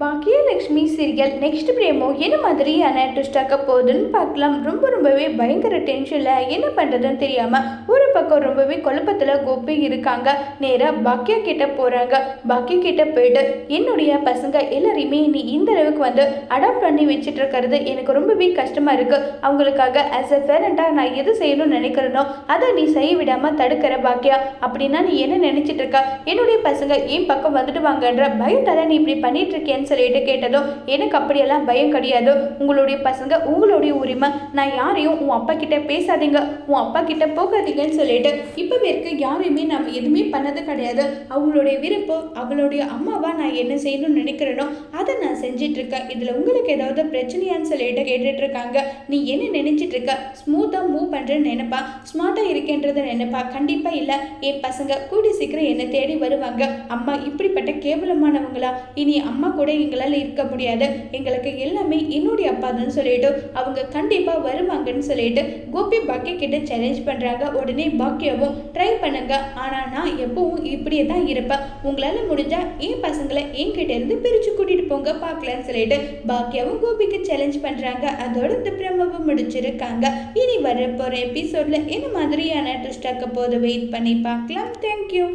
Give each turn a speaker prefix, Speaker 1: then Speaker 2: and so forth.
Speaker 1: Baakiyalakshmi serial next பிரேமோ என்ன மாதிரியான ட்விஸ்டாக்க போகுதுன்னு பார்க்கலாம். ரொம்பவே பயங்கர டென்ஷனில் என்ன பண்ணுறதுன்னு தெரியாமல் ஒரு பக்கம் ரொம்பவே குழப்பத்தில் கோபி இருக்காங்க. நேராக பாக்கியா கிட்ட போகிறாங்க. பாக்கியா கிட்ட போயிட்டு என்னுடைய பசங்க எல்லாரையுமே நீ இந்த அளவுக்கு அடாப்ட் பண்ணி வச்சுட்டு இருக்கிறது எனக்கு ரொம்பவே கஷ்டமாக இருக்குது. அவங்களுக்காக ஆஸ் எ பேரண்டாக நான் எது செய்யணும்னு நினைக்கிறேனோ அதை நீ செய்ய விடாமல் தடுக்கிற பாக்கியா. அப்படின்னா நீ என்ன நினச்சிட்டு இருக்க? என்னுடைய பசங்க என் பக்கம் வந்துட்டு வாங்கன்ற பயத்தால் நீ இப்படி பண்ணிட்டு இருக்கேன்னு சொல்லிட்டு கேட்டதும் எனக்கு அப்படியெல்லாம் பயம் கிடையாது. உங்களுடைய பசங்க உங்களுடைய உரிமை. நான் யாரையும் உன் அப்பா கிட்ட பேசாதீங்க, உன் அப்பா கிட்ட போகாதீங்கன்னு சொல்லிட்டு இப்பவே இருக்க யாரையுமே நம்ம எதுவுமே பண்ணது கிடையாது. அவங்களுடைய விருப்பம், அவளுடைய அம்மாவா நான் என்ன செய்யணும்னு நினைக்கிறேனோ அதை நான் செஞ்சிட்டு இருக்கேன். இதுல உங்களுக்கு ஏதாவது பிரச்சனையான்னு சொல்லிட்டு கேட்டுட்டு இருக்காங்க. நீ என்ன நினைச்சிட்டு இருக்க? ஸ்மூத்தா மூவ் பண்றேன்னு நினைப்பா, ஸ்மார்ட்டா இருக்கேன்றத நினைப்பா. கண்டிப்பா இல்ல. என் பசங்க கூடி சீக்கிரம் என்னை தேடி வருவாங்க. அம்மா இப்படிப்பட்ட கேவலமானவங்களா? இனி அம்மா கூட எங்களால் இருக்க முடியாது, எங்களுக்கு எல்லாமே என்னுடைய அப்பா தான் சொல்லிட்டு அவங்க கண்டிப்பா வருவாங்கன்னு சொல்லிட்டு கோபி பாக்கிய கிட்ட சேலஞ்ச் பண்றாங்க. உடனே பாக்கியாவும் ட்ரை பண்ணுங்க, ஆனா நான் எப்பவும் இப்படியே தான் இருப்பேன். உங்களால முடிஞ்சா என் பசங்களை என்கிட்ட இருந்து பிரிச்சு கூட்டிட்டு போங்க பார்க்கலான்னு சொல்லிட்டு பாக்கியாவும் கோபிக்கு சேலஞ்ச் பண்றாங்க. அதோட இந்த பிரமவும் முடிச்சிருக்காங்க. இனி வர போற எபிசோட்ல என்ன மாதிரியான ட்விஸ்ட் ஆக்க போது வெயிட் பண்ணி பார்க்கலாம். தேங்க்யூ.